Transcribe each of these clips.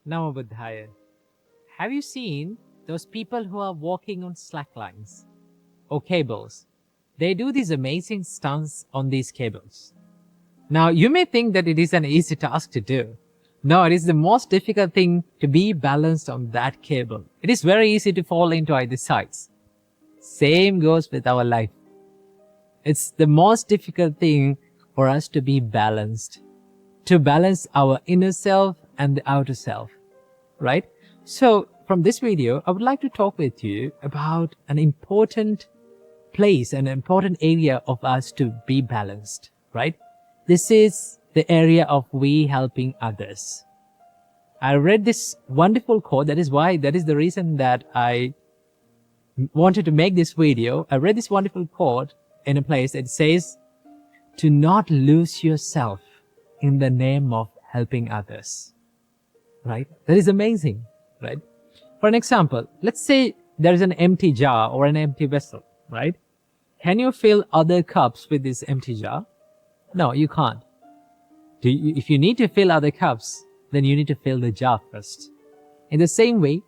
Namo Buddhaya. Have you seen those people who are walking on slack lines or cables? They do these amazing stunts on these cables. Now, you may think that it is an easy task to do. No, it is the most difficult thing to be balanced on that cable. It is very easy to fall into either sides. Same goes with our life. It's the most difficult thing for us to be balanced, to balance our inner self and the outer self, right? So from this video, I would like to talk with you about an important place, an important area of us to be balanced, right? This is the area of we helping others. I read this wonderful quote. That is the reason that I wanted to make this video. I read this wonderful quote in a place that says, to not lose yourself in the name of helping others, right? That is amazing, right? For an example, let's say there is an empty jar or an empty vessel, right? Can you fill other cups with this empty jar? No, you can't. If you need to fill other cups, then you need to fill the jar first. In the same way,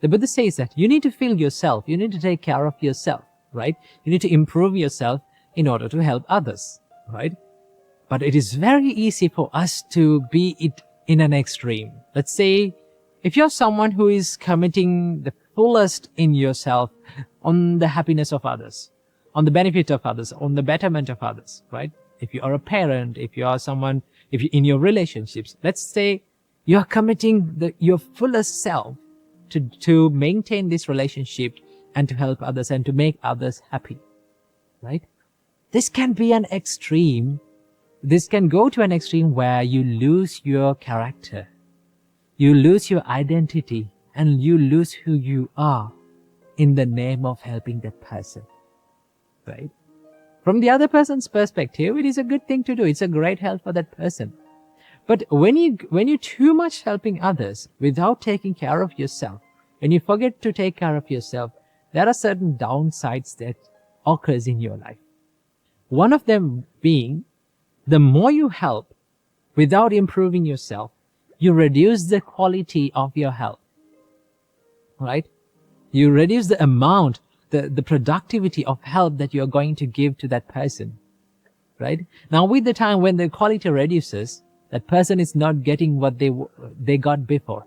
the Buddha says that you need to fill yourself. You need to take care of yourself, right? You need to improve yourself in order to help others, right? But it is very easy for us to be it in an extreme. Let's say if you're someone who is committing the fullest in yourself on the happiness of others, on the benefit of others, on the betterment of others, right? If you are a parent, if you are someone, if you in your relationships, let's say you are committing your fullest self to maintain this relationship and to help others and to make others happy, right? This can be an extreme. This can go to an extreme where you lose your character, you lose your identity, and you lose who you are in the name of helping that person, right? From the other person's perspective, it is a good thing to do. It's a great help for that person. But when you too much helping others without taking care of yourself, when you forget to take care of yourself, there are certain downsides that occurs in your life. One of them being, the more you help without improving yourself, you reduce the quality of your help, right? You reduce the amount, the productivity of help that you're going to give to that person, right? Now, with the time when the quality reduces, that person is not getting what they got before.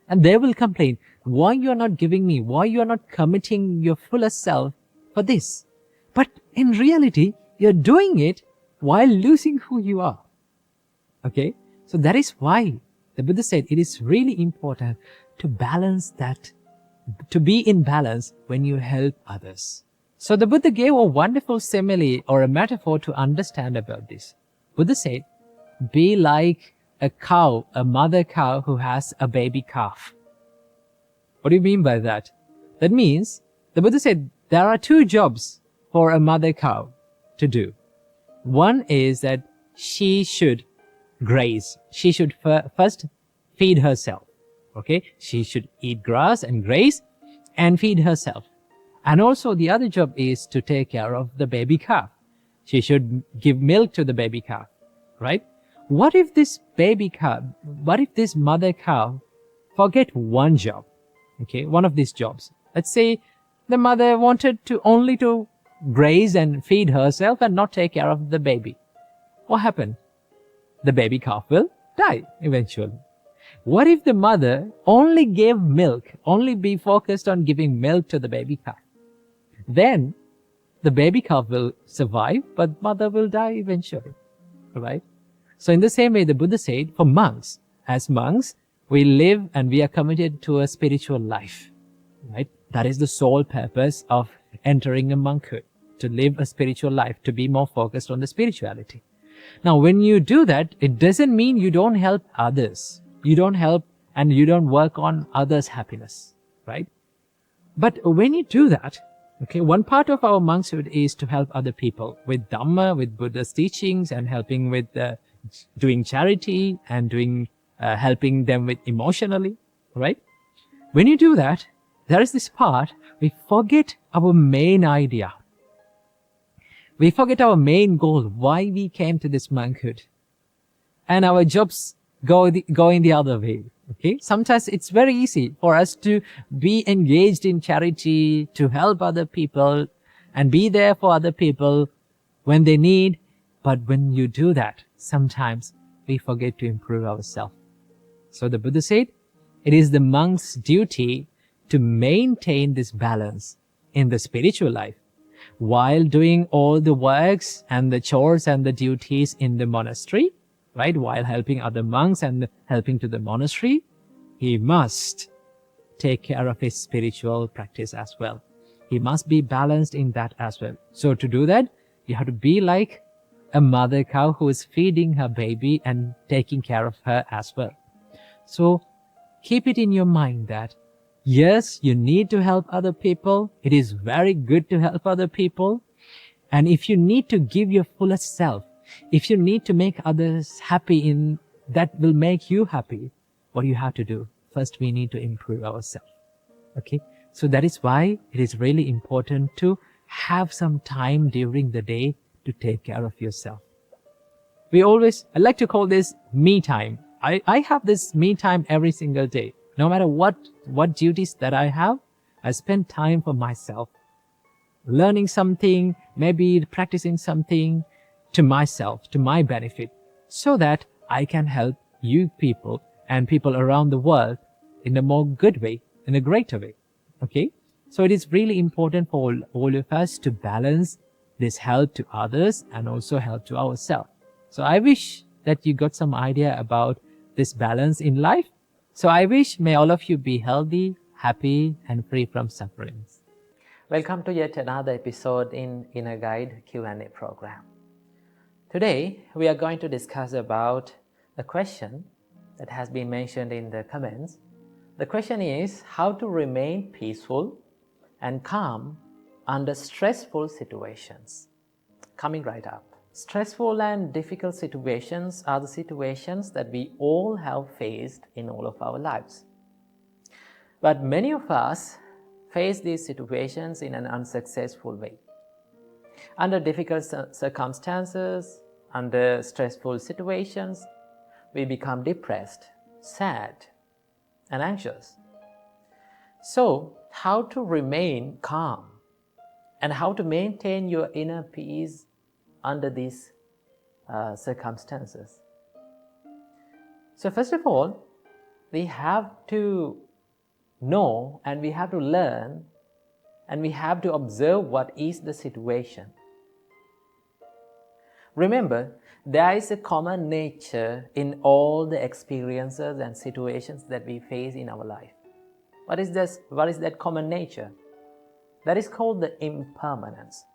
And they will complain, why you're not giving me, why you're not committing your fullest self for this. But in reality, you're doing it while losing who you are. Okay? So that is why the Buddha said it is really important to balance that, to be in balance when you help others. So the Buddha gave a wonderful simile or a metaphor to understand about this. Buddha said, be like a cow, a mother cow who has a baby calf. What do you mean by that? That means, the Buddha said, there are two jobs for a mother cow to do. One is that she should graze. She should first feed herself. Okay? She should eat grass and graze and feed herself. And also the other job is to take care of the baby calf. She should give milk to the baby calf, right? What if this mother cow forget one job? Okay, one of these jobs. Let's say the mother wanted to only to graze and feed herself and not take care of the baby. What happened? The baby calf will die eventually. What if the mother only gave milk, only be focused on giving milk to the baby calf? Then the baby calf will survive, but mother will die eventually, right? So in the same way, the Buddha said, for monks, as monks, we live and we are committed to a spiritual life, right? That is the sole purpose of entering a monkhood, to live a spiritual life, to be more focused on the spirituality. Now, when you do that, it doesn't mean you don't help others. You don't help and you don't work on others' happiness, right? But when you do that, okay, one part of our monkshood is to help other people with Dhamma, with Buddha's teachings, and helping with doing charity and helping them with emotionally, right? When you do that, there is this part, we forget our main idea. We forget our main goal, why we came to this monkhood. And our jobs go in the other way. Okay, sometimes it's very easy for us to be engaged in charity, to help other people and be there for other people when they need. But when you do that, sometimes we forget to improve ourselves. So the Buddha said, it is the monk's duty to maintain this balance in the spiritual life while doing all the works and the chores and the duties in the monastery, right? While helping other monks and helping to the monastery, he must take care of his spiritual practice as well. He must be balanced in that as well. So to do that, you have to be like a mother cow who is feeding her baby and taking care of her as well. So keep it in your mind that yes, you need to help other people. It is very good to help other people. And if you need to give your fullest self, if you need to make others happy that will make you happy, what do you have to do? First, we need to improve ourselves. Okay. So that is why it is really important to have some time during the day to take care of yourself. I like to call this me time. I have this me time every single day. No matter what duties that I have, I spend time for myself. Learning something, maybe practicing something to myself, to my benefit, so that I can help you people and people around the world in a more good way, in a greater way. Okay? So it is really important for all of us to balance this help to others and also help to ourselves. So I wish that you got some idea about this balance in life. So I wish may all of you be healthy, happy, and free from sufferings. Welcome to yet another episode in Inner Guide Q&A program. Today, we are going to discuss about a question that has been mentioned in the comments. The question is how to remain peaceful and calm under stressful situations. Coming right up. Stressful and difficult situations are the situations that we all have faced in all of our lives. But many of us face these situations in an unsuccessful way. Under difficult circumstances, under stressful situations, we become depressed, sad, and anxious. So, how to remain calm and how to maintain your inner peace under these circumstances? So first of all, we have to know and we have to learn and we have to observe what is the situation. Remember, there is a common nature in all the experiences and situations that we face in our life. What is this? What is that common nature? That is called the impermanence.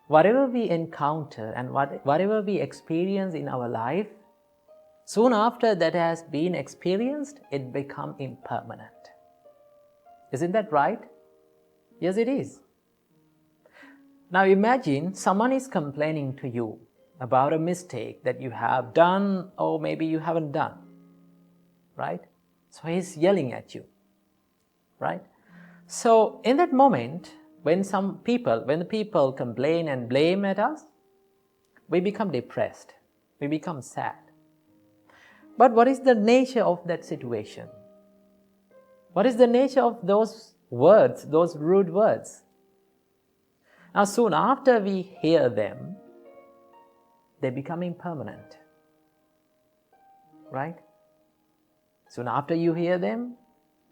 Whatever we encounter and whatever we experience in our life, soon after that has been experienced, it becomes impermanent. Isn't that right? Yes, it is. Now imagine someone is complaining to you about a mistake that you have done or maybe you haven't done, right? So he's yelling at you, right? So in that moment, when the people complain and blame at us, we become depressed, we become sad. But what is the nature of that situation? What is the nature of those words, those rude words? Now soon after we hear them, they become impermanent, right? Soon after you hear them,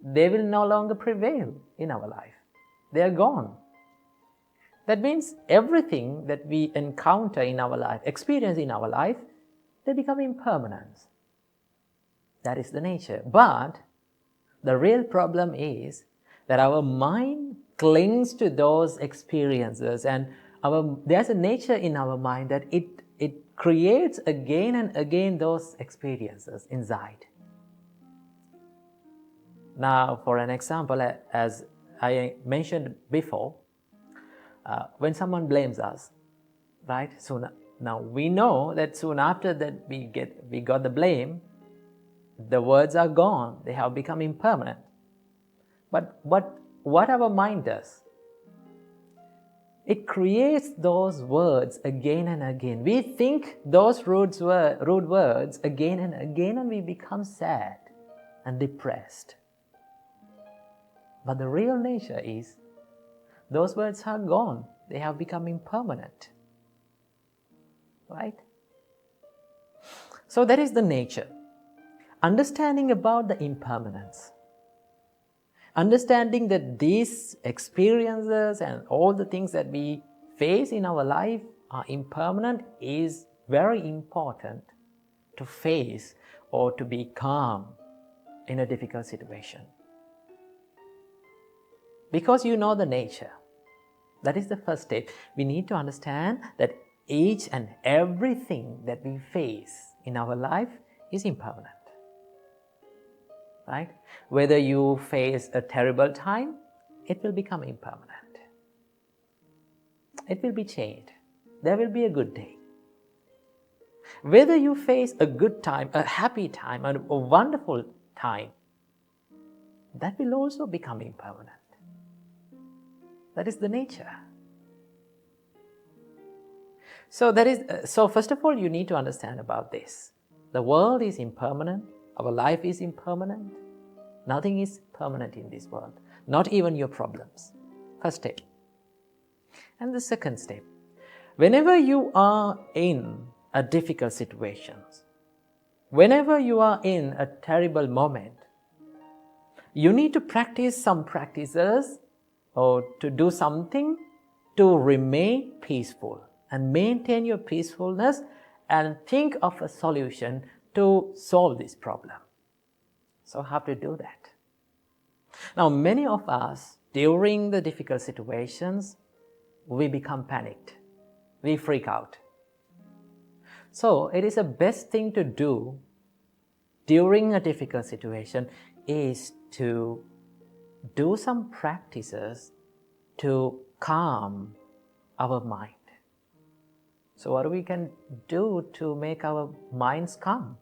they will no longer prevail in our life. They are gone. That means everything that we encounter in our life, experience in our life, they become impermanent. That is the nature. But the real problem is that our mind clings to those experiences and there's a nature in our mind that it creates again and again those experiences inside. Now, for an example, as I mentioned before, when someone blames us, right? Now we know that soon after that we got the blame, the words are gone, they have become impermanent. But what our mind does, it creates those words again and again. We think those rude words again and again and we become sad and depressed. But the real nature is, those words are gone. They have become impermanent. Right? So that is the nature. Understanding about the impermanence. Understanding that these experiences and all the things that we face in our life are impermanent is very important to face or to be calm in a difficult situation. Because you know the nature. That is the first step. We need to understand that each and everything that we face in our life is impermanent. Right? Whether you face a terrible time, it will become impermanent. It will be changed. There will be a good day. Whether you face a good time, a happy time, a wonderful time, that will also become impermanent. That is the nature. So first of all, you need to understand about this. The world is impermanent. Our life is impermanent. Nothing is permanent in this world. Not even your problems. First step. And the second step. Whenever you are in a difficult situation, whenever you are in a terrible moment, you need to practice some practices or to do something to remain peaceful and maintain your peacefulness and think of a solution to solve this problem. So how to do that? Now, many of us, during the difficult situations, we become panicked. We freak out. So it is the best thing to do during a difficult situation is to do some practices to calm our mind. So what we can do to make our minds calm?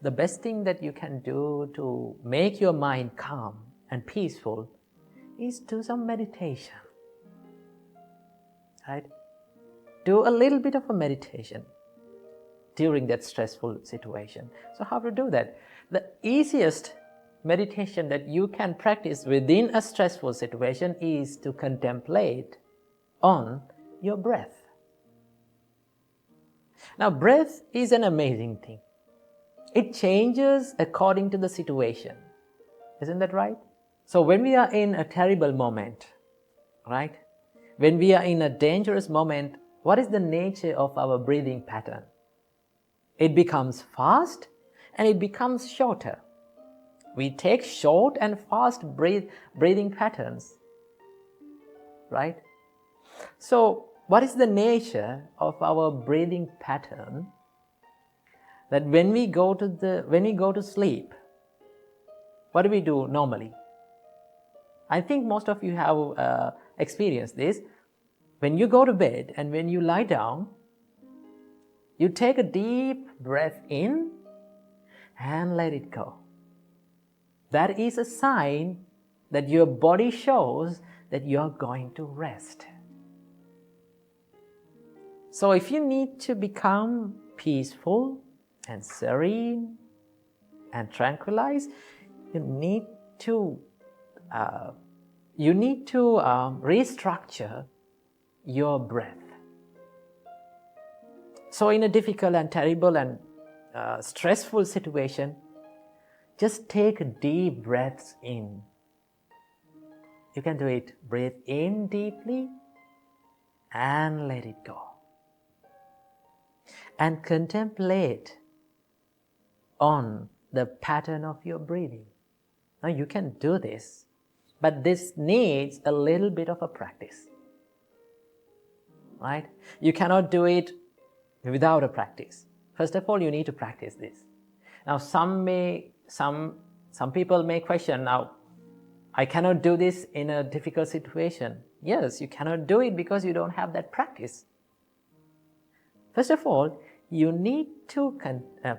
The best thing that you can do to make your mind calm and peaceful is do some meditation. Right? Do a little bit of a meditation during that stressful situation. So how to do that? The easiest meditation that you can practice within a stressful situation is to contemplate on your breath. Now, breath is an amazing thing. It changes according to the situation. Isn't that right? So when we are in a terrible moment, right? When we are in a dangerous moment, what is the nature of our breathing pattern? It becomes fast and it becomes shorter. We take short and fast breathing patterns, right? So what is the nature of our breathing pattern? That when we go to sleep, what do we do normally? I think most of you have experienced this. When you go to bed and when you lie down, you take a deep breath in and let it go. That is a sign that your body shows that you are going to rest. So if you need to become peaceful and serene and tranquilized, you need to restructure your breath. So in a difficult and terrible and stressful situation, just take deep breaths in. You can do it. Breathe in deeply and let it go. And contemplate on the pattern of your breathing. Now you can do this, but this needs a little bit of a practice. Right? You cannot do it without a practice. First of all, you need to practice this. Now some people may question, now I cannot do this in a difficult situation. Yes, you cannot do it because you don't have that practice. First of all, you need to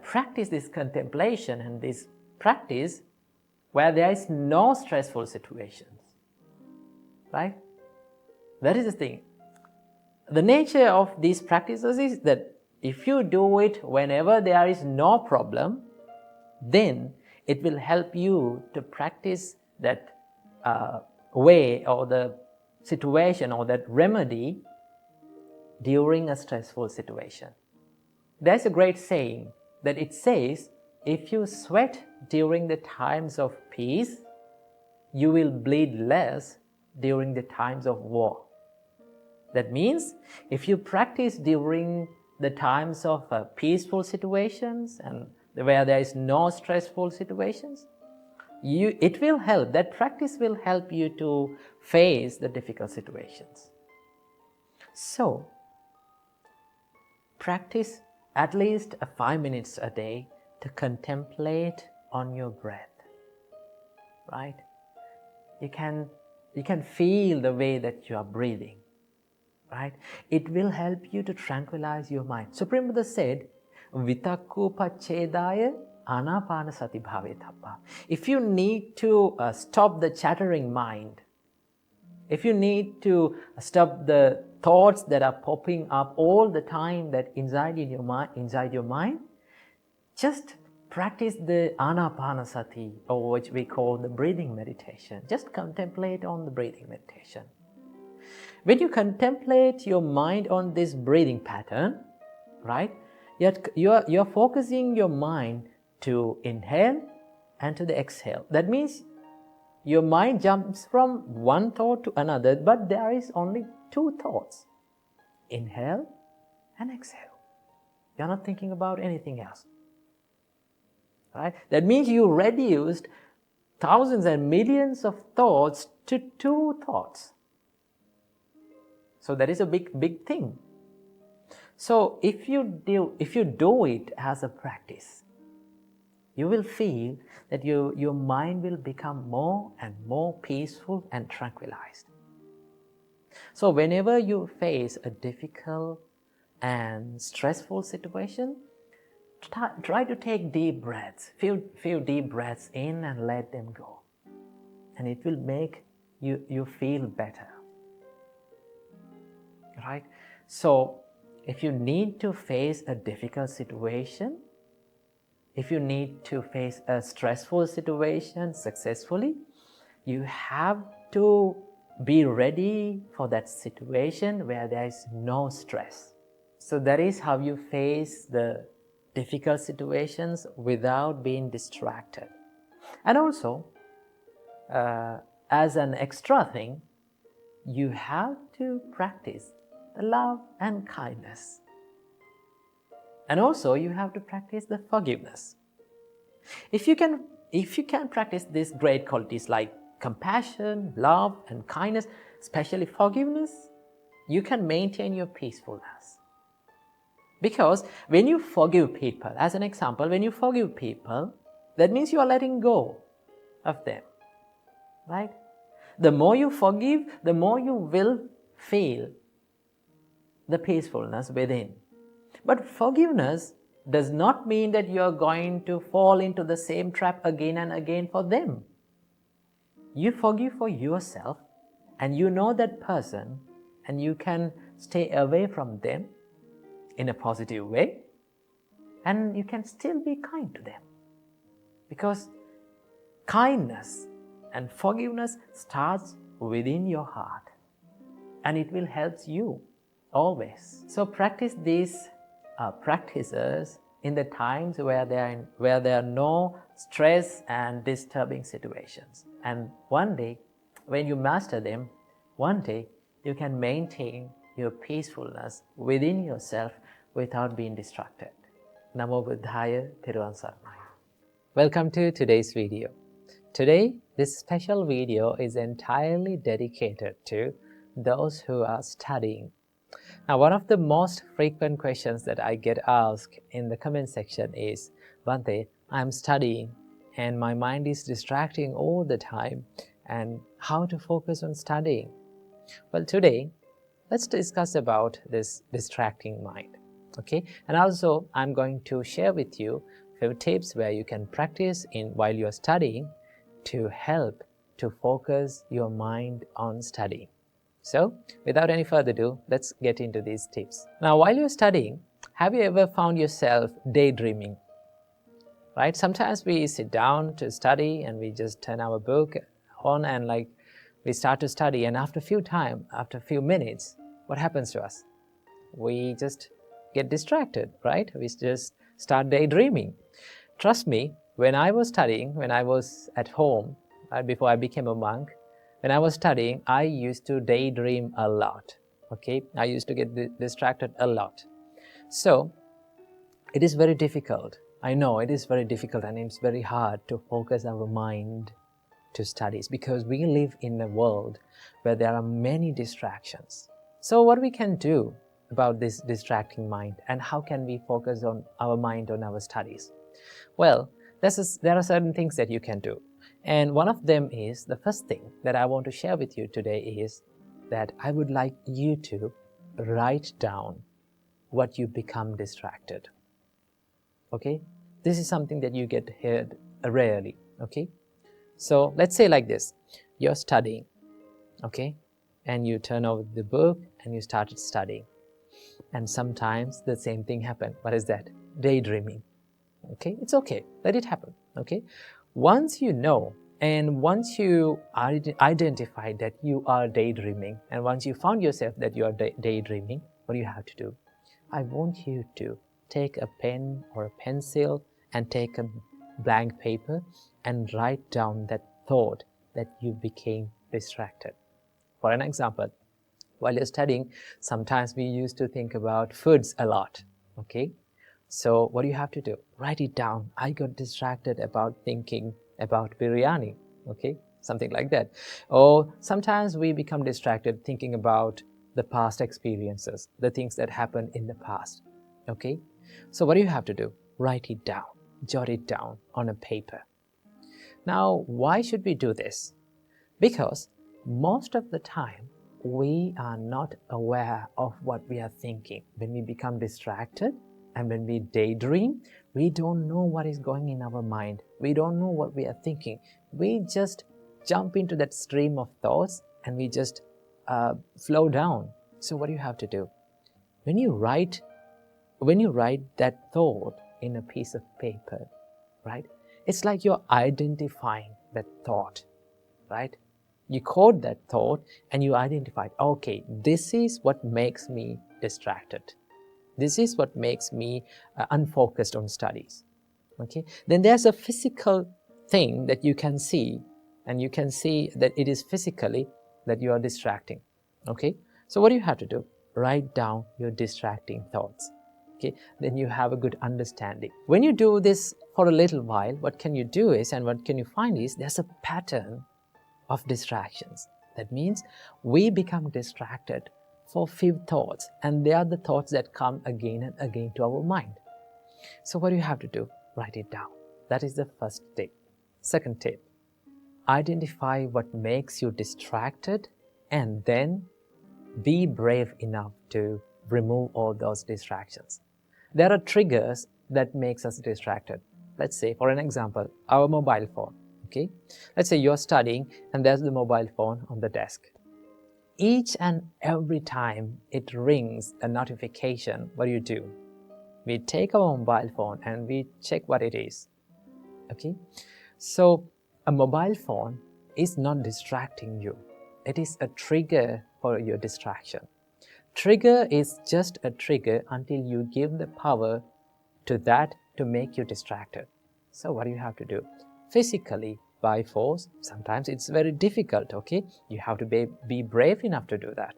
practice this contemplation and this practice where there is no stressful situations. Right? That is the thing. The nature of these practices is that if you do it whenever there is no problem, then it will help you to practice that way or the situation or that remedy during a stressful situation. There's a great saying that it says, if you sweat during the times of peace, you will bleed less during the times of war. That means if you practice during the times of peaceful situations and where there is no stressful situations, it will help, that practice will help you to face the difficult situations. So, practice at least 5 minutes a day to contemplate on your breath, right? You can feel the way that you are breathing, right? It will help you to tranquilize your mind. Supreme Buddha said, Vitakku paccedaya anapana sati bhavetappa. If you need to stop the chattering mind, if you need to stop the thoughts that are popping up all the time that inside your mind, just practice the anapanasati, or which we call the breathing meditation. Just contemplate on the breathing meditation. When you contemplate your mind on this breathing pattern, right, you're focusing your mind to inhale and to the exhale. That means your mind jumps from one thought to another, but there is only two thoughts. Inhale and exhale. You're not thinking about anything else. Right? That means you reduced thousands and millions of thoughts to two thoughts. So that is a big thing. So if you do it as a practice, you will feel that your mind will become more and more peaceful and tranquilized. So whenever you face a difficult and stressful situation, try to take deep breaths, few deep breaths in and let them go. And it will make you feel better. Right? So if you need to face a difficult situation, if you need to face a stressful situation successfully, you have to be ready for that situation where there is no stress. So that is how you face the difficult situations without being distracted. And also, as an extra thing, you have to practice the love and kindness. And also, you have to practice the forgiveness. If you can practice these great qualities like compassion, love, and kindness, especially forgiveness, you can maintain your peacefulness. Because when you forgive people, as an example, when you forgive people, that means you are letting go of them, right? The more you forgive, the more you will feel the peacefulness within. But forgiveness does not mean that you are going to fall into the same trap again and again for them. You forgive for yourself, and you know that person, and you can stay away from them in a positive way, and you can still be kind to them. Because kindness and forgiveness starts within your heart, and it will help you always. So practice these practices in the times where there are no stress and disturbing situations. And one day, when you master them, one day you can maintain your peacefulness within yourself without being distracted. Namo Buddhaya, Thiruvan Saranai. Welcome to today's video. Today, this special video is entirely dedicated to those who are studying. Now, one of the most frequent questions that I get asked in the comment section is, Bhante, I'm studying and my mind is distracting all the time, and how to focus on studying? Well, today, let's discuss about this distracting mind, okay? And also, I'm going to share with you a few tips where you can practice while you're studying to help to focus your mind on studying. So, without any further ado, let's get into these tips. Now, while you're studying, have you ever found yourself daydreaming? right? Sometimes we sit down to study and we just turn our book on and we start to study, and after a few minutes, what happens to us? We just get distracted, right? We just start daydreaming. Trust me, when I was studying, when I was at home, before I became a monk, when I was studying, I used to daydream a lot, okay? I used to get distracted a lot. So, it is very difficult. I know it is very difficult and it's very hard to focus our mind to studies because we live in a world where there are many distractions. So what we can do about this distracting mind, and how can we focus on our mind on our studies? Well, there are certain things that you can do. And one of them is, the first thing that I want to share with you today is that I would like you to write down what you become distracted. Okay? This is something that you get heard rarely. Okay? So let's say like this. You're studying, okay? And you turn over the book and you started studying. And sometimes the same thing happened. What is that? Daydreaming. Okay? It's okay. Let it happen. Okay? Once you know, and once you identify that you are daydreaming, and once you found yourself that you are daydreaming, what do you have to do? I want you to take a pen or a pencil and take a blank paper and write down that thought that you became distracted. For an example, while you're studying, sometimes we used to think about foods a lot, okay? So what do you have to do? Write it down. I got distracted about thinking about biryani, okay? Something like that. Or sometimes we become distracted thinking about the past experiences, the things that happened in the past, okay? So what do you have to do? Write it down. Jot it down on a paper. Now, why should we do this? Because most of the time, we are not aware of what we are thinking. When we become distracted and when we daydream, we don't know what is going in our mind. We don't know what we are thinking. We just jump into that stream of thoughts and we just flow down. So what do you have to do? When you write that thought in a piece of paper, right? It's like you're identifying that thought, right? You code that thought and you identify, okay, this is what makes me distracted. This is what makes me unfocused on studies. Okay? Then there's a physical thing that you can see, and you can see that it is physically that you are distracting. Okay? So what do you have to do? Write down your distracting thoughts. Okay? Then you have a good understanding. When you do this for a little while, what can you do is, and what can you find is, there's a pattern of distractions. That means we become distracted for few thoughts, and they are the thoughts that come again and again to our mind. So what do you have to do? Write it down. That is the first tip. Second tip, identify what makes you distracted and then be brave enough to remove all those distractions. There are triggers that makes us distracted. Let's say, for an example, our mobile phone. Okay? Let's say you're studying and there's the mobile phone on the desk. Each and every time it rings a notification, what do? We take our mobile phone and we check what it is. Okay? So a mobile phone is not distracting you. It is a trigger for your distraction. Trigger is just a trigger until you give the power to that to make you distracted. So what do you have to do? Physically, by force, sometimes it's very difficult, okay? You have to be brave enough to do that.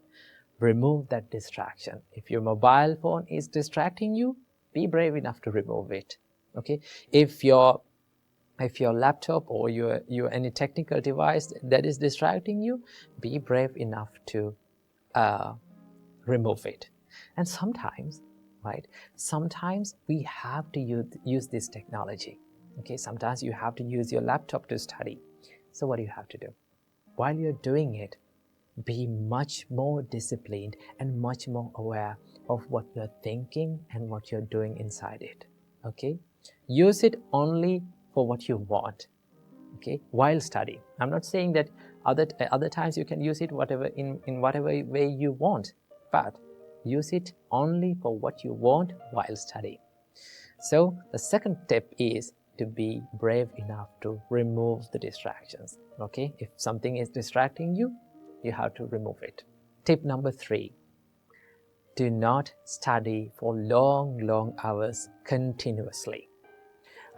Remove that distraction. If your mobile phone is distracting you, be brave enough to remove it, okay? If your laptop or your any technical device that is distracting you, be brave enough to remove it. And sometimes, right, sometimes we have to use this technology. Okay, sometimes you have to use your laptop to study. So what do you have to do? While you're doing it, be much more disciplined and much more aware of what you're thinking and what you're doing inside it. Okay? Use it only for what you want. Okay? While studying. I'm not saying that other times you can use it in whatever way you want, but use it only for what you want while studying. So the second tip is to be brave enough to remove the distractions. Okay, if something is distracting you, you have to remove it. Tip number 3, do not study for long hours continuously.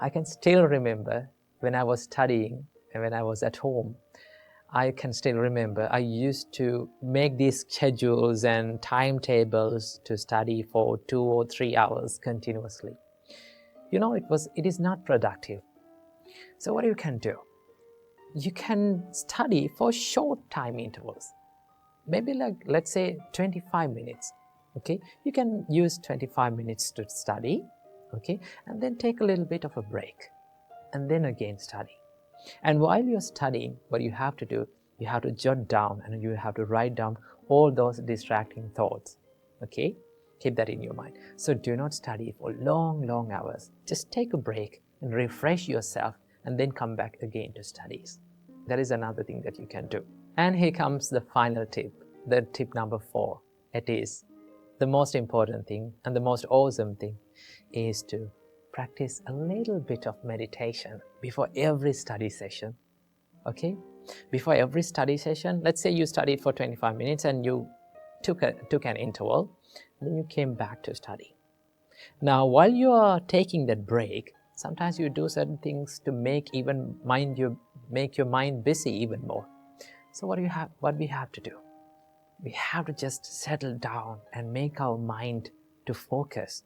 I can still remember when I was studying and when I was at home, I can still remember I used to make these schedules and timetables to study for 2 or 3 hours continuously. You know, it is not productive. So what you can do? You can study for short time intervals. Maybe like, let's say 25 minutes. Okay, you can use 25 minutes to study, okay, and then take a little bit of a break and then again study. And while you're studying, what you have to do, you have to jot down and you have to write down all those distracting thoughts. Okay, keep that in your mind. So do not study for long hours. Just take a break and refresh yourself and then come back again to studies. That is another thing that you can do. And here comes the final tip, the tip number 4. It is the most important thing and the most awesome thing is to practice a little bit of meditation before every study session. Okay? Before every study session, let's say you studied for 25 minutes and you took an interval, and then you came back to study. Now, while you are taking that break, sometimes you do certain things to make your mind busy even more. So what we have to do? We have to just settle down and make our mind to focus.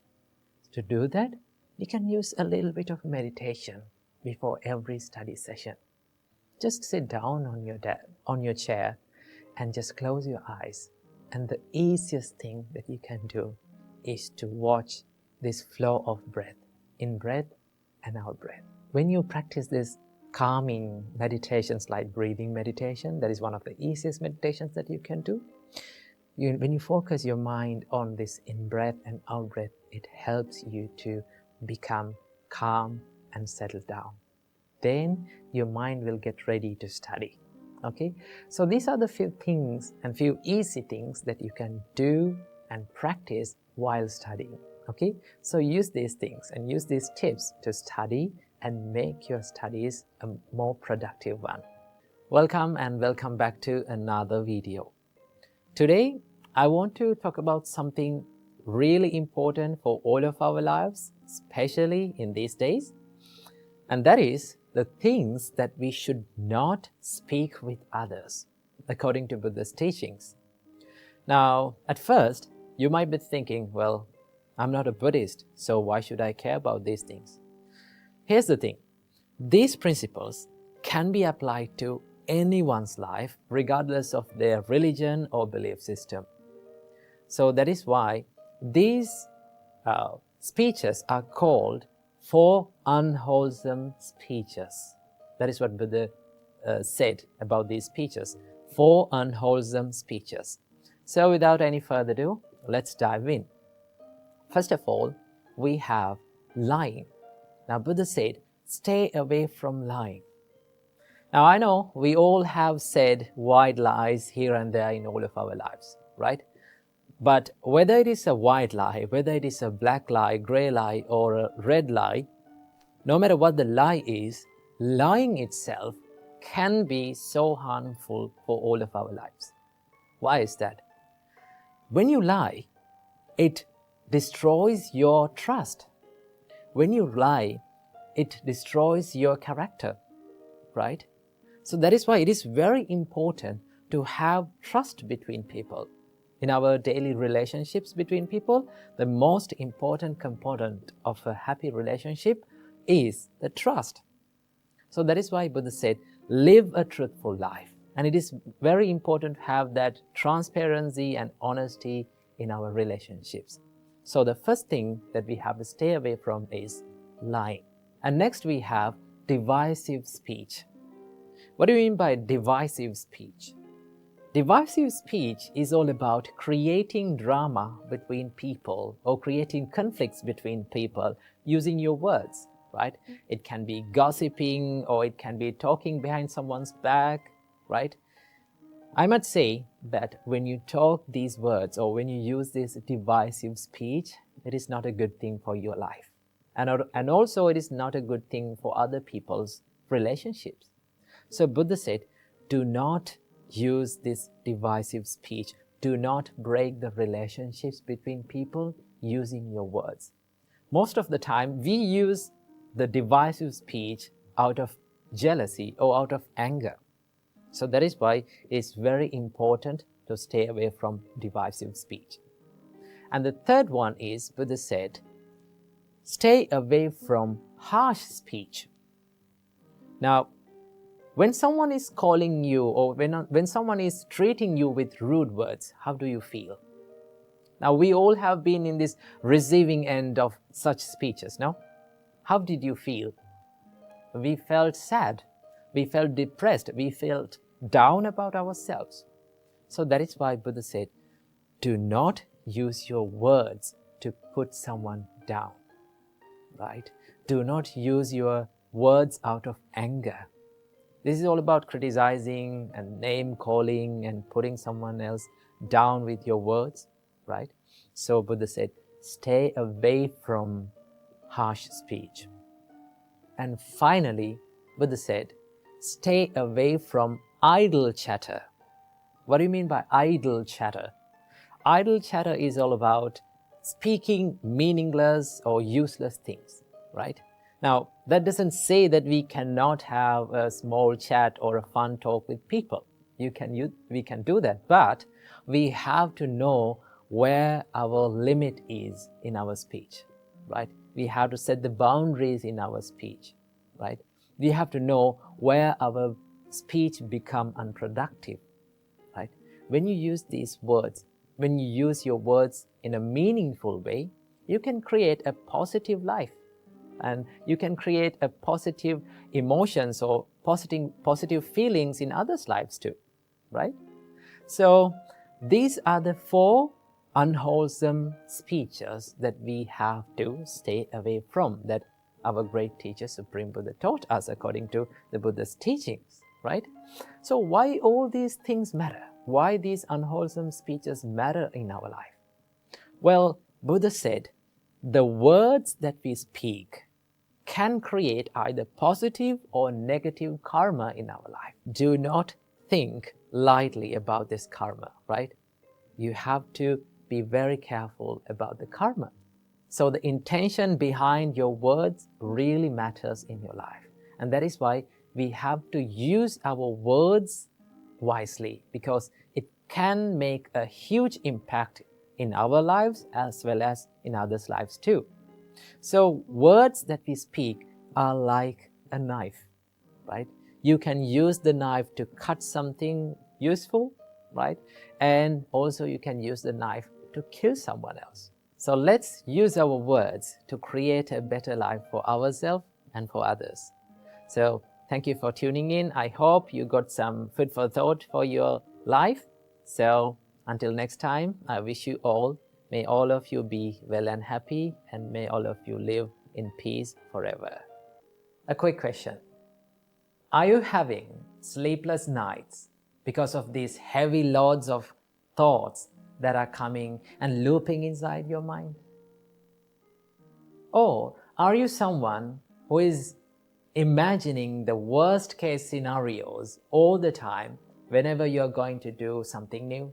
To do that, you can use a little bit of meditation before every study session. Just sit down on your chair and just close your eyes. And the easiest thing that you can do is to watch this flow of breath, in breath and out breath. When you practice this calming meditations like breathing meditation, that is one of the easiest meditations that you can do. When you focus your mind on this in-breath and out-breath, it helps you to become calm and settle down. Then your mind will get ready to study. Okay? So these are the few things and few easy things that you can do and practice while studying. Okay? So use these things and use these tips to study and make your studies a more productive one. Welcome and welcome back to another video. Today, I want to talk about something really important for all of our lives, especially in these days, and that is the things that we should not speak with others, according to Buddhist teachings. Now, at first, you might be thinking, well, I'm not a Buddhist, so why should I care about these things? Here's the thing. These principles can be applied to anyone's life, regardless of their religion or belief system. So that is why these speeches are called 4 unwholesome speeches. That is what Buddha said about these speeches. 4 unwholesome speeches. So without any further ado, let's dive in. First of all, we have lying. Now Buddha said, stay away from lying. Now I know we all have said white lies here and there in all of our lives, right? But whether it is a white lie, whether it is a black lie, gray lie, or a red lie, no matter what the lie is, lying itself can be so harmful for all of our lives. Why is that? When you lie, it destroys your trust. When you lie, it destroys your character, right? So that is why it is very important to have trust between people. In our daily relationships between people, the most important component of a happy relationship is the trust. So that is why Buddha said, live a truthful life. And it is very important to have that transparency and honesty in our relationships. So the first thing that we have to stay away from is lying. And next we have divisive speech. What do you mean by divisive speech? Divisive speech is all about creating drama between people or creating conflicts between people using your words, right? It can be gossiping or it can be talking behind someone's back, right? I must say that when you talk these words or when you use this divisive speech, it is not a good thing for your life. And also it is not a good thing for other people's relationships. So Buddha said, do not use this divisive speech. Do not break the relationships between people using your words. Most of the time, we use the divisive speech out of jealousy or out of anger. So that is why it's very important to stay away from divisive speech. And the third one is, Buddha said, stay away from harsh speech. Now, when someone is calling you or when someone is treating you with rude words, how do you feel? Now, we all have been in this receiving end of such speeches, no? How did you feel? We felt sad, we felt depressed, we felt down about ourselves. So that is why Buddha said, do not use your words to put someone down, right? Do not use your words out of anger. This is all about criticizing and name calling and putting someone else down with your words, right? So Buddha said, stay away from harsh speech. And finally, Buddha said, stay away from idle chatter. What do you mean by idle chatter? Idle chatter is all about speaking meaningless or useless things, right? Now, that doesn't say that we cannot have a small chat or a fun talk with people. We can do that, but we have to know where our limit is in our speech, right? We have to set the boundaries in our speech, right? We have to know where our speech become unproductive, right? When you use these words, when you use your words in a meaningful way, you can create a positive life and you can create a positive emotions or positive feelings in others' lives too, right? So these are the 4 unwholesome speeches that we have to stay away from, that our great teacher Supreme Buddha taught us according to the Buddha's teachings, right? So why all these things matter? Why these unwholesome speeches matter in our life? Well, Buddha said, the words that we speak can create either positive or negative karma in our life. Do not think lightly about this karma, right? You have to be very careful about the karma. So the intention behind your words really matters in your life. And that is why we have to use our words wisely, because it can make a huge impact in our lives as well as in others' lives too. So words that we speak are like a knife, right? You can use the knife to cut something useful, right? And also you can use the knife to kill someone else. So let's use our words to create a better life for ourselves and for others. So thank you for tuning in. I hope you got some food for thought for your life. So until next time, I wish you all, may all of you be well and happy, and may all of you live in peace forever. A quick question. Are you having sleepless nights because of these heavy loads of thoughts that are coming and looping inside your mind? Or are you someone who is imagining the worst case scenarios all the time whenever you're going to do something new?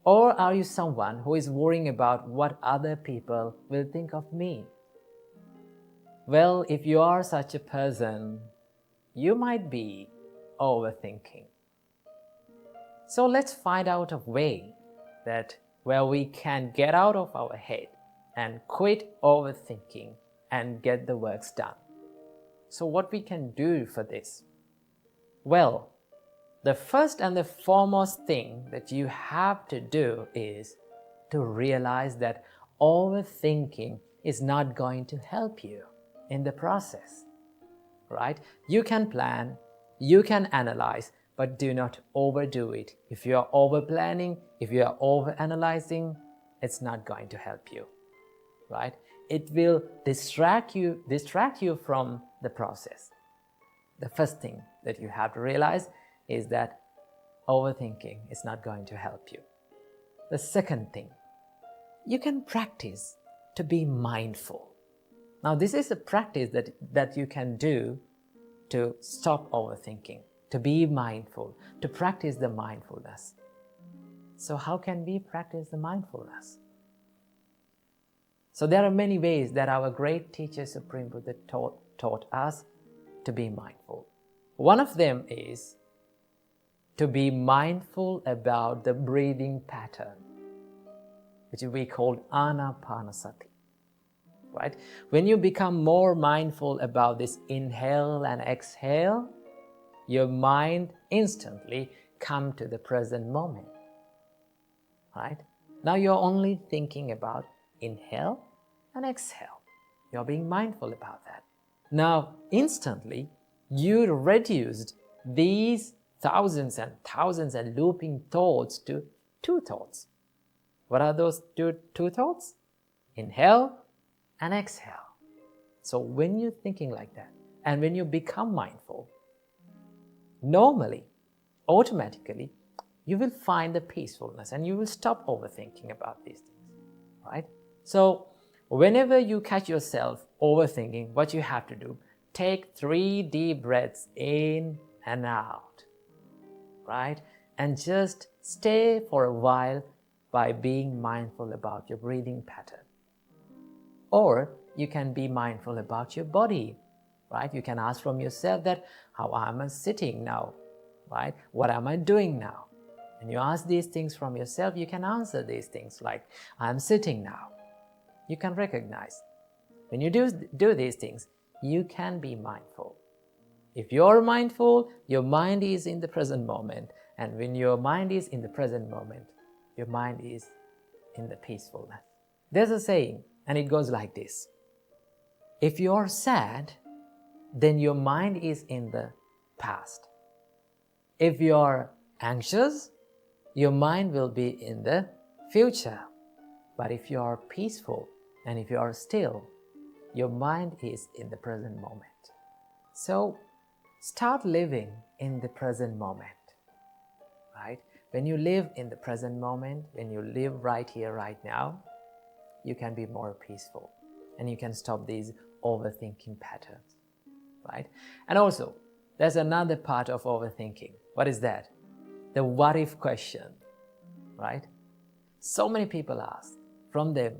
Or are you someone who is worrying about what other people will think of me? Well, if you are such a person, you might be overthinking. So let's find out a way that where we can get out of our head and quit overthinking and get the works done. So what we can do for this? Well, the first and the foremost thing that you have to do is to realize that overthinking is not going to help you in the process, right? You can plan, you can analyze, but do not overdo it. If you are over planning, if you are over analyzing, it's not going to help you, right? It will distract you from the process. The first thing that you have to realize is that overthinking is not going to help you. The second thing, you can practice to be mindful. Now, this is a practice that you can do to stop overthinking, to be mindful, to practice the mindfulness. So how can we practice the mindfulness? So there are many ways that our great teacher Supreme Buddha taught us to be mindful. One of them is to be mindful about the breathing pattern, which we call anapanasati. Right? When you become more mindful about this inhale and exhale, your mind instantly comes to the present moment. Right? Now you're only thinking about inhale and exhale. You're being mindful about that. Now, instantly, you reduced these thousands and thousands and looping thoughts to 2 thoughts. What are those two thoughts? Inhale and exhale. So when you're thinking like that, and when you become mindful, normally, automatically, you will find the peacefulness and you will stop overthinking about these things, right? So whenever you catch yourself overthinking, what you have to do, take 3 deep breaths in and out, right? And just stay for a while by being mindful about your breathing pattern. Or you can be mindful about your body, right? You can ask from yourself that, how am I sitting now, right? What am I doing now? When you ask these things from yourself, you can answer these things like, I'm sitting now. You can recognize. When you do these things, you can be mindful. If you're mindful, your mind is in the present moment. And when your mind is in the present moment, your mind is in the peacefulness. There's a saying, and it goes like this. If you're sad, then your mind is in the past. If you're anxious, your mind will be in the future. But if you are peaceful and if you are still, your mind is in the present moment. So start living in the present moment, right? When you live in the present moment, when you live right here, right now, you can be more peaceful and you can stop these overthinking patterns, right? And also, there's another part of overthinking. What is that? The what if question, right? So many people ask from them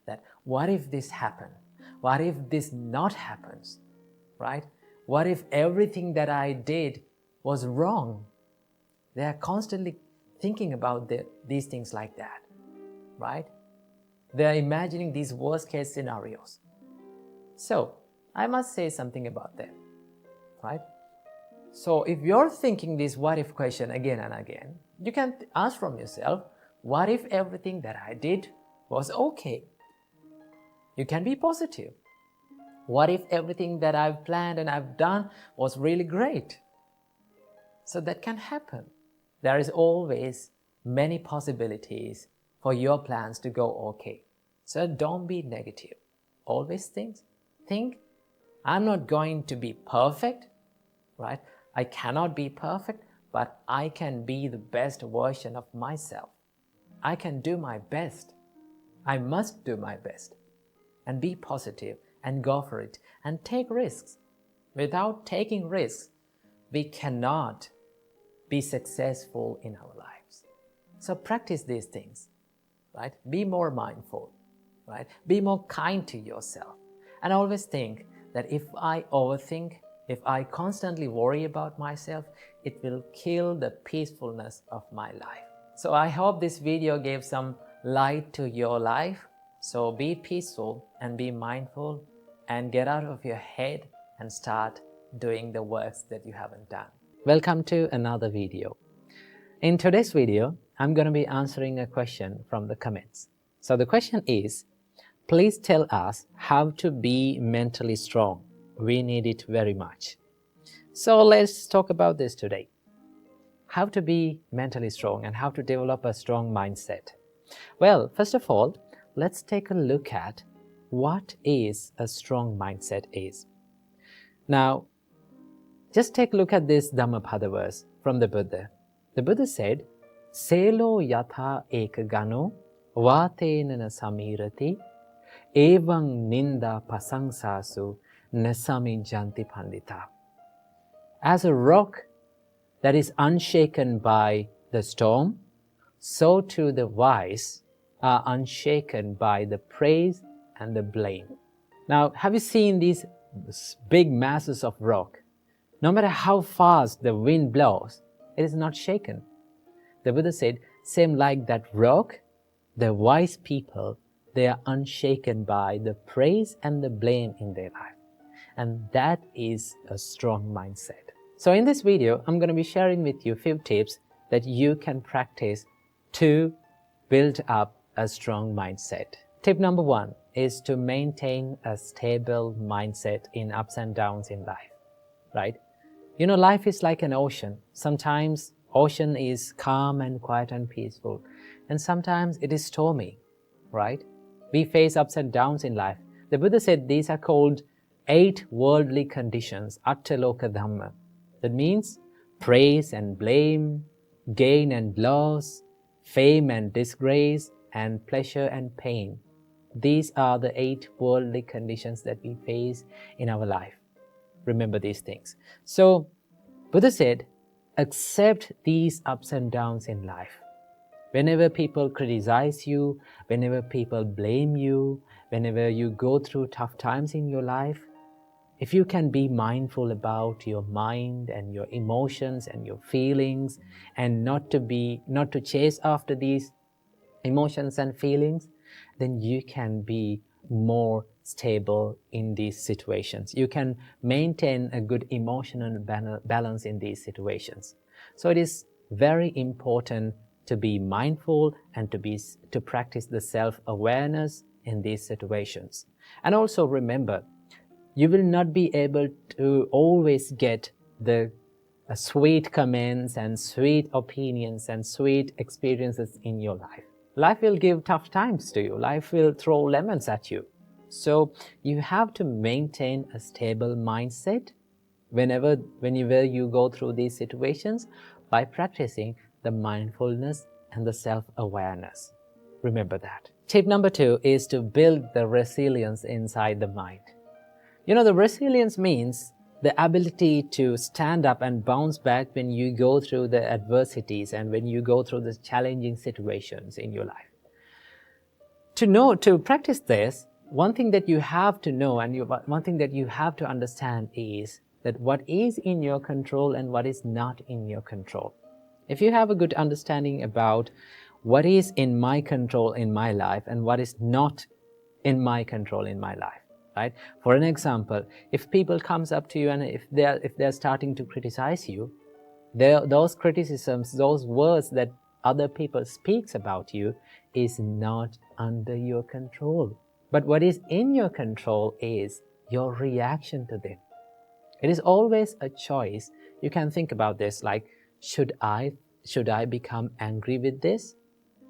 that, what if this happened? What if this not happens, right? What if everything that I did was wrong? They are constantly thinking about these things like that, right? They are imagining these worst case scenarios. So, I must say something about that, right? So, if you're thinking this what if question again and again, you can ask from yourself, what if everything that I did was okay? You can be positive. What if everything that I've planned and I've done was really great? So that can happen. There is always many possibilities for your plans to go okay. So don't be negative. Always think, I'm not going to be perfect, right? I cannot be perfect, but I can be the best version of myself. I can do my best. I must do my best. And be positive and go for it and take risks. Without taking risks, we cannot be successful in our lives. So practice these things, right? Be more mindful, right? Be more kind to yourself. And always think that if I overthink, if I constantly worry about myself, it will kill the peacefulness of my life. So I hope this video gave some light to your life. So be peaceful and be mindful and get out of your head and start doing the works that you haven't done. Welcome to another video. In today's video, I'm going to be answering a question from the comments. So the question is, please tell us how to be mentally strong. We need it very much. So let's talk about this today. How to be mentally strong and how to develop a strong mindset. Well, first of all, let's take a look at what is a strong mindset is. Now, just take a look at this Dhammapada verse from the Buddha. The Buddha said, Selo yatha ekagano vatenana samirati Evang ninda pasangsasu nasami janti pandita. As a rock that is unshaken by the storm, so too the wise are unshaken by the praise and the blame. Now, have you seen these big masses of rock? No matter how fast the wind blows, it is not shaken. The Buddha said, same like that rock, the wise people, they are unshaken by the praise and the blame in their life. And that is a strong mindset. So in this video, I'm going to be sharing with you a few tips that you can practice to build up a strong mindset. Tip number 1 is to maintain a stable mindset in ups and downs in life, right? You know, life is like an ocean. Sometimes ocean is calm and quiet and peaceful, and sometimes it is stormy, right? We face ups and downs in life. The Buddha said these are called 8 worldly conditions, attaloka dhamma. That means praise and blame, gain and loss, fame and disgrace, and pleasure and pain. These are the 8 worldly conditions that we face in our life. Remember these things. So, Buddha said, accept these ups and downs in life. Whenever people criticize you, whenever people blame you, whenever you go through tough times in your life, if you can be mindful about your mind and your emotions and your feelings, and not to chase after these emotions and feelings, then you can be more stable in these situations. You can maintain a good emotional balance in these situations. So it is very important to be mindful and to practice the self-awareness in these situations. And also remember, you will not be able to always get the sweet comments and sweet opinions and sweet experiences in your life. Life will give tough times to you. Life will throw lemons at you. So you have to maintain a stable mindset whenever you go through these situations by practicing the mindfulness and the self-awareness. Remember that. Tip number 2 is to build the resilience inside the mind. You know, the resilience means the ability to stand up and bounce back when you go through the adversities and when you go through the challenging situations in your life. To practice this, one thing that you have to know and one thing that you have to understand is that what is in your control and what is not in your control. If you have a good understanding about what is in my control in my life and what is not in my control in my life, right? For an example, if people comes up to you and if they're starting to criticize you, those criticisms, those words that other people speaks about you is not under your control. But what is in your control is your reaction to them. It is always a choice. You can think about this like, should I become angry with this?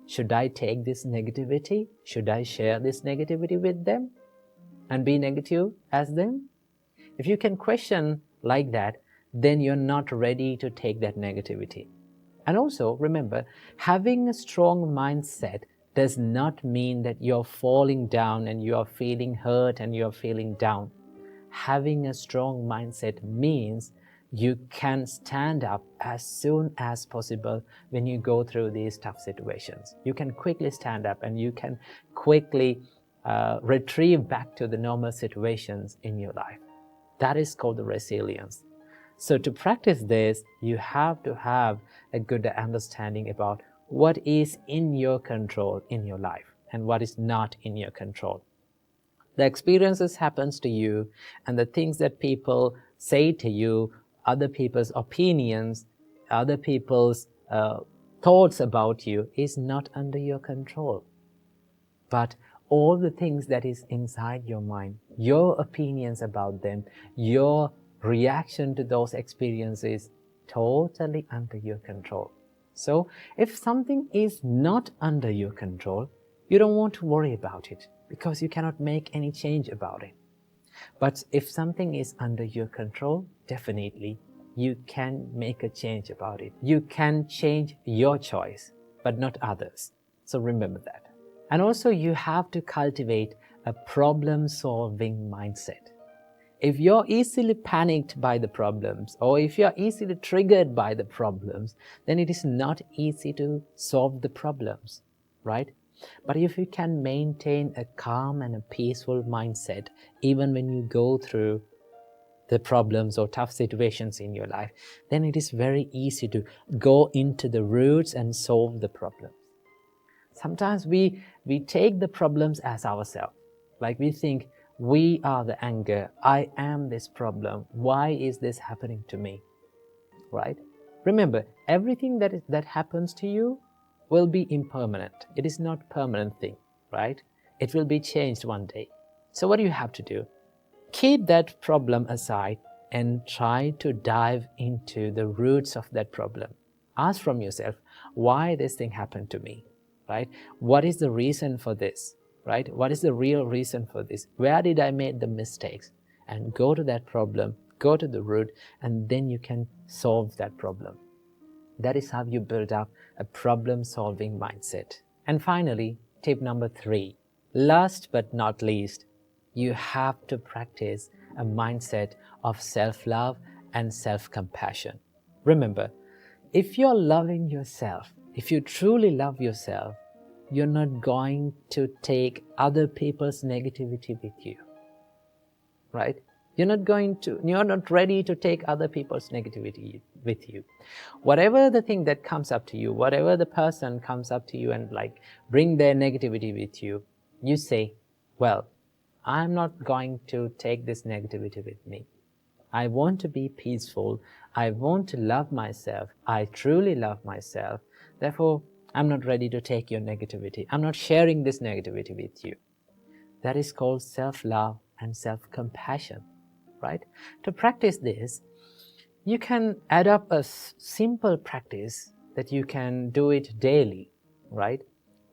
Should I take this negativity? Should I share this negativity with them and be negative as them? If you can question like that, then you're not ready to take that negativity. And also remember, having a strong mindset does not mean that you're falling down and you're feeling hurt and you're feeling down. Having a strong mindset means you can stand up as soon as possible when you go through these tough situations. You can quickly stand up and you can quickly retrieve back to the normal situations in your life. That is called the resilience. So to practice this, you have to have a good understanding about what is in your control in your life and what is not in your control. The experiences happens to you and the things that people say to you, other people's opinions, other people's thoughts about you is not under your control. But all the things that is inside your mind, your opinions about them, your reaction to those experiences, totally under your control. So if something is not under your control, you don't want to worry about it because you cannot make any change about it. But if something is under your control, definitely you can make a change about it. You can change your choice, but not others. So remember that. And also you have to cultivate a problem-solving mindset. If you're easily panicked by the problems, or if you're easily triggered by the problems, then it is not easy to solve the problems, right? But if you can maintain a calm and a peaceful mindset, even when you go through the problems or tough situations in your life, then it is very easy to go into the roots and solve the problems. Sometimes we take the problems as ourselves. Like we think, we are the anger, I am this problem, why is this happening to me? Right? Remember, everything that happens to you will be impermanent. It is not a permanent thing, right? It will be changed one day. So what do you have to do? Keep that problem aside and try to dive into the roots of that problem. Ask from yourself, why this thing happened to me, right? What is the reason for this, right? What is the real reason for this? Where did I make the mistakes? And go to that problem, go to the root, and then you can solve that problem. That is how you build up a problem-solving mindset. And finally, tip number 3, last but not least, you have to practice a mindset of self-love and self-compassion. Remember, if you're loving yourself, if you truly love yourself, you're not going to take other people's negativity with you, right? You're not ready to take other people's negativity with you. Whatever the thing that comes up to you, whatever the person comes up to you and bring their negativity with you, you say, well, I'm not going to take this negativity with me. I want to be peaceful. I want to love myself. I truly love myself. Therefore, I'm not ready to take your negativity. I'm not sharing this negativity with you. That is called self-love and self-compassion, right? To practice this, you can add up a simple practice that you can do it daily, right?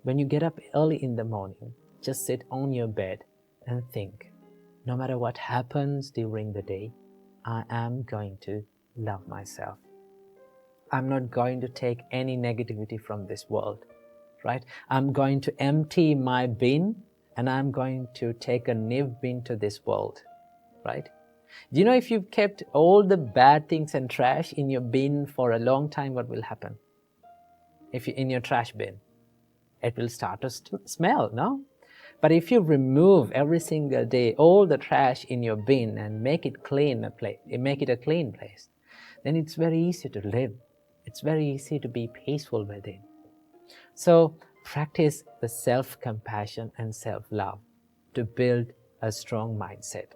When you get up early in the morning, just sit on your bed and think, no matter what happens during the day, I am going to love myself. I'm not going to take any negativity from this world, right? I'm going to empty my bin and I'm going to take a new bin to this world, right? Do you know if you've kept all the bad things and trash in your bin for a long time, what will happen? If you're in your trash bin, it will start to smell, no? But if you remove every single day all the trash in your bin and make it make it a clean place, then it's very easy to live. It's very easy to be peaceful within. So practice the self-compassion and self-love to build a strong mindset.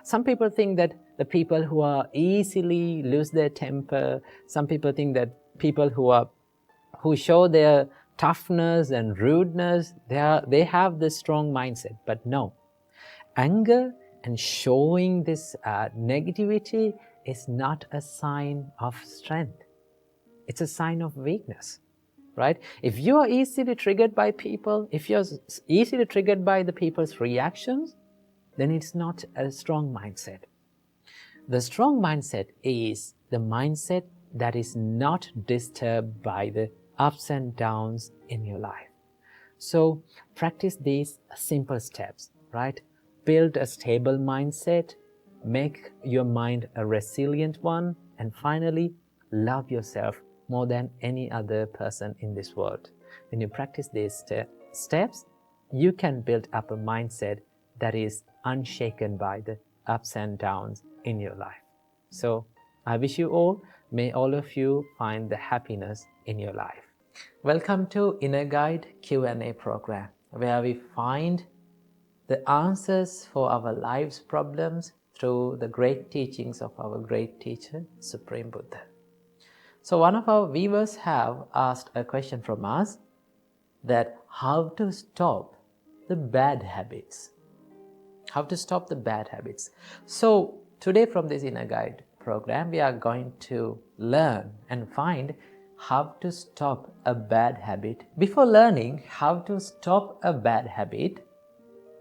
Some people think that the people who are easily lose their temper, some people think that people who show their toughness and rudeness, they have this strong mindset. But no, anger and showing this negativity is not a sign of strength. It's a sign of weakness, right? If you are easily triggered by people, if you're easily triggered by the people's reactions, then it's not a strong mindset. The strong mindset is the mindset that is not disturbed by the ups and downs in your life. So practice these simple steps, right? Build a stable mindset, make your mind a resilient one, and finally, love yourself more than any other person in this world. When you practice these steps, you can build up a mindset that is unshaken by the ups and downs in your life. So I wish you all, may all of you find the happiness in your life. Welcome to Inner Guide Q&A program, where we find the answers for our life's problems through the great teachings of our great teacher, Supreme Buddha. So one of our viewers have asked a question from us, that how to stop the bad habits. How to stop the bad habits. So today from this Inner Guide program, we are going to learn and find how to stop a bad habit. Before learning how to stop a bad habit,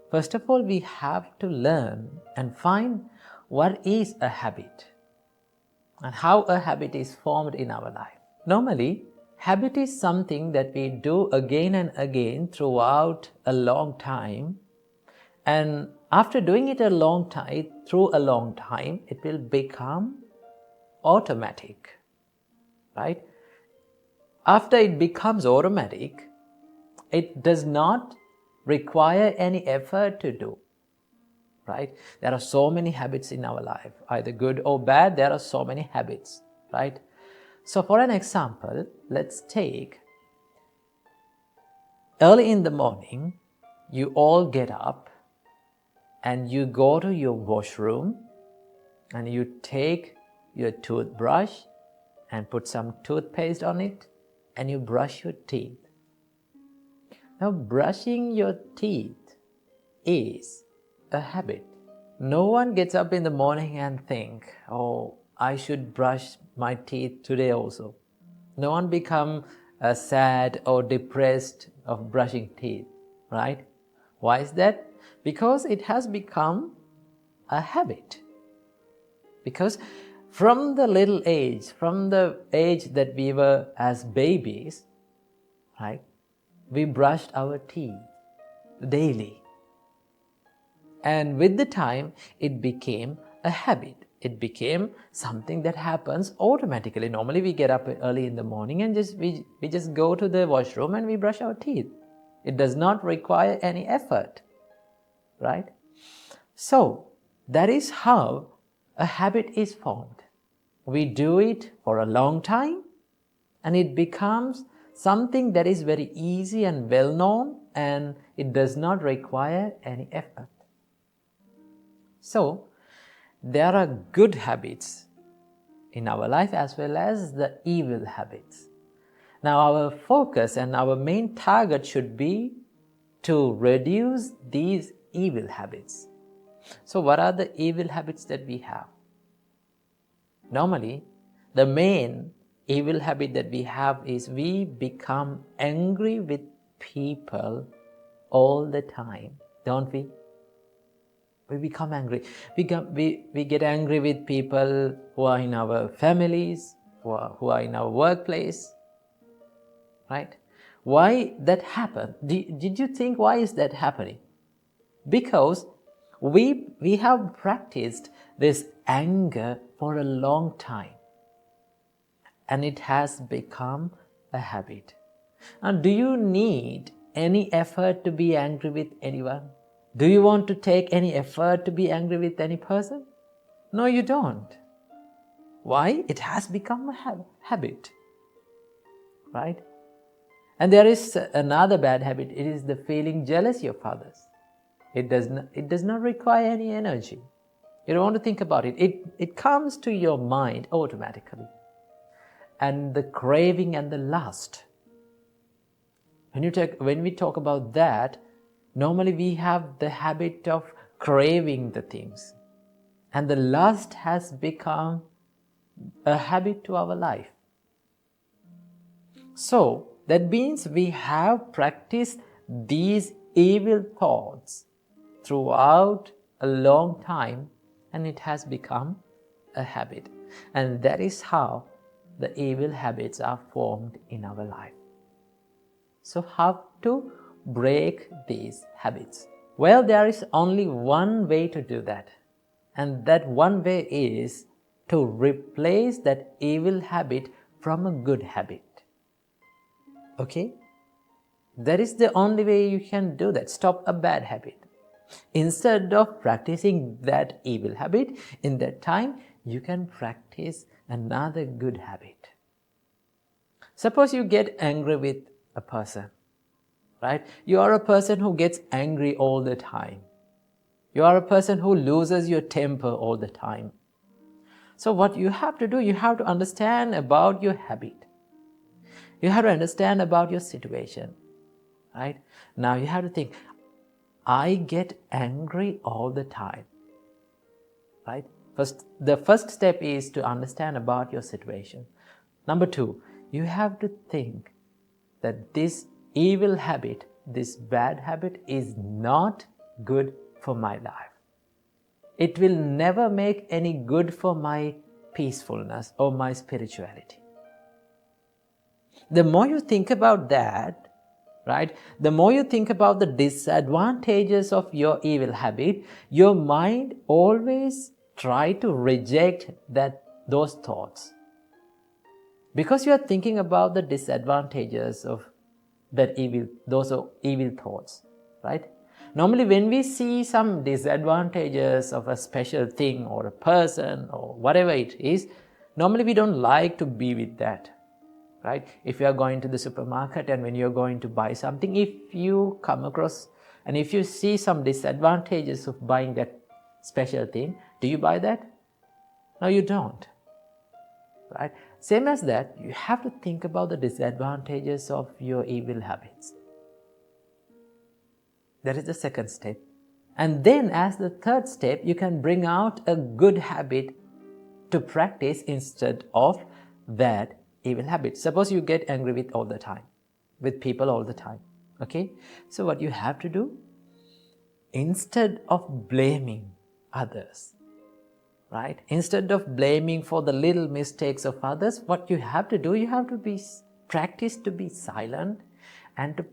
first of all, we have to learn and find what is a habit and how a habit is formed in our life. Normally, habit is something that we do again and again throughout a long time, And after doing it a long time, through a long time, it will become automatic, right? After it becomes automatic, it does not require any effort to do, right? There are so many habits in our life, either good or bad. There are so many habits, right? So for an example, let's take early in the morning, you all get up and you go to your washroom and you take your toothbrush and put some toothpaste on it and you brush your teeth. Now, brushing your teeth is a habit. No one gets up in the morning and think, oh, I should brush my teeth today also. No one become sad or depressed of brushing teeth, right? Why is that? Because it has become a habit. Because from the little age, from the age that we were as babies, right, we brushed our teeth daily. And with the time, it became a habit. It became something that happens automatically. Normally, we get up early in the morning and we just go to the washroom and we brush our teeth. It does not require any effort, right? So, that is how a habit is formed. We do it for a long time and it becomes something that is very easy and well known, and it does not require any effort. So, there are good habits in our life as well as the evil habits. Now, our focus and our main target should be to reduce these evil habits. So, what are the evil habits that we have? Normally, the main evil habit that we have is we become angry with people all the time, don't we? We become angry. We get angry with people who are in our families, who are in our workplace, right? Why that happened? Did you think why is that happening? Because we have practiced this anger for a long time, and it has become a habit. Now, do you need any effort to be angry with anyone? Do you want to take any effort to be angry with any person? No, you don't. Why? It has become a habit, right? And there is another bad habit. It is the feeling jealousy of others. It does not require any energy. You don't want to think about it. It comes to your mind automatically. And the craving and the lust. When we talk about that, normally we have the habit of craving the things. And the lust has become a habit to our life. So, that means we have practiced these evil thoughts throughout a long time, and it has become a habit. And that is how the evil habits are formed in our life. So, how to break these habits? Well, there is only one way to do that. And that one way is to replace that evil habit from a good habit. Okay? That is the only way you can do that. Stop a bad habit. Instead of practicing that evil habit, in that time, you can practice another good habit. Suppose you get angry with a person, right? You are a person who gets angry all the time. You are a person who loses your temper all the time. So what you have to do, you have to understand about your habit. You have to understand about your situation, right? Now you have to think, I get angry all the time, right? The first step is to understand about your situation. Number 2, you have to think that this evil habit, this bad habit is not good for my life. It will never make any good for my peacefulness or my spirituality. The more you think about that, right? The more you think about the disadvantages of your evil habit, your mind always try to reject those thoughts. Because you are thinking about the disadvantages of those evil thoughts, right? Normally when we see some disadvantages of a special thing or a person or whatever it is, normally we don't like to be with that, right? If you are going to the supermarket and when you're going to buy something, if you come across and if you see some disadvantages of buying that special thing, do you buy that? No, you don't, right? Same as that, you have to think about the disadvantages of your evil habits. That is the second step. And then as the third step, you can bring out a good habit to practice instead of that evil habit. Suppose you get angry with people all the time. Okay? So what you have to do, instead of blaming others, right? Instead of blaming for the little mistakes of others, what you have to do, you have to practice to be silent, and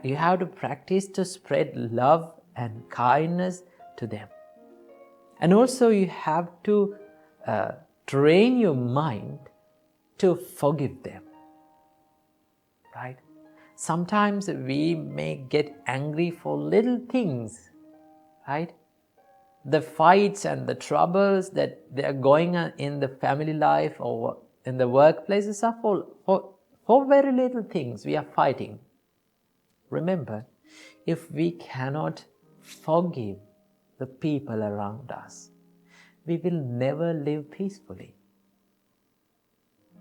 you have to practice to spread love and kindness to them. And also you have to train your mind to forgive them, right? Sometimes we may get angry for little things, right? The fights and the troubles that they are going on in the family life or in the workplaces are for very little things we are fighting. Remember, if we cannot forgive the people around us, we will never live peacefully,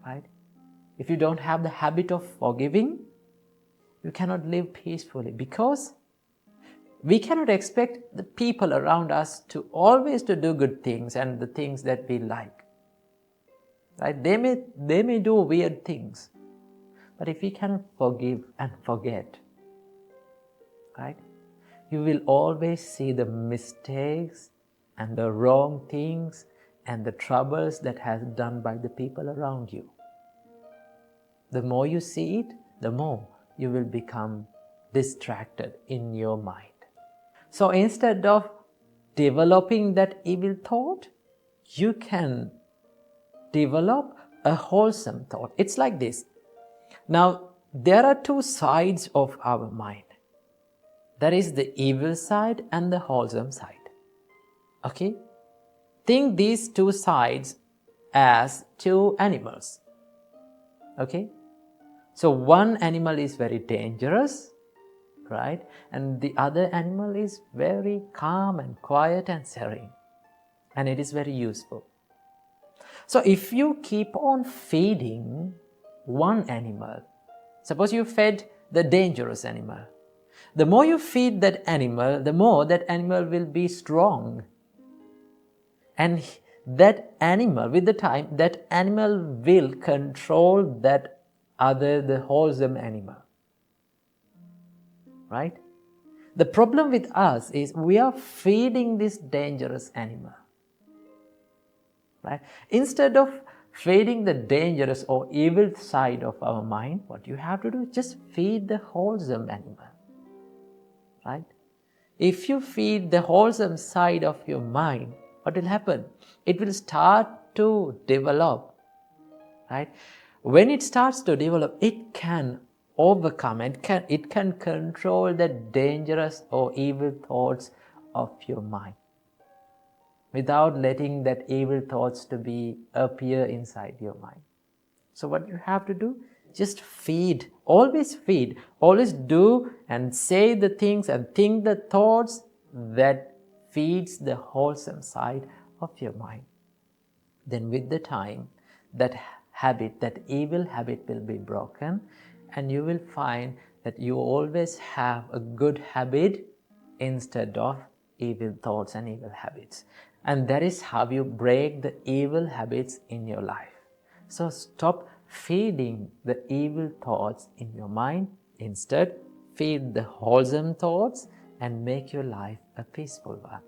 right? If you don't have the habit of forgiving, you cannot live peacefully, because we cannot expect the people around us to always to do good things and the things that we like, right? They may do weird things, but if we cannot forgive and forget, right, you will always see the mistakes and the wrong things and the troubles that has done by the people around you. The more you see it, the more you will become distracted in your mind. So instead of developing that evil thought, you can develop a wholesome thought. It's like this. Now, there are two sides of our mind. There is the evil side and the wholesome side. Okay? Think these two sides as two animals. Okay? So one animal is very dangerous, right? And the other animal is very calm and quiet and serene. And it is very useful. So if you keep on feeding one animal, suppose you fed the dangerous animal, the more you feed that animal, the more that animal will be strong. And that animal, with the time, that animal will control the wholesome animal. Right? The problem with us is we are feeding this dangerous animal. Right? Instead of feeding the dangerous or evil side of our mind, what you have to do is just feed the wholesome animal. Right? If you feed the wholesome side of your mind, what will happen? It will start to develop. Right? When it starts to develop, it can overcome, it can control the dangerous or evil thoughts of your mind without letting that evil thoughts to appear inside your mind. So what you have to do, just feed, always do and say the things and think the thoughts that feeds the wholesome side of your mind. Then with the time, that evil habit will be broken, and you will find that you always have a good habit instead of evil thoughts and evil habits. And that is how you break the evil habits in your life. So stop feeding the evil thoughts in your mind. Instead, feed the wholesome thoughts and make your life a peaceful one.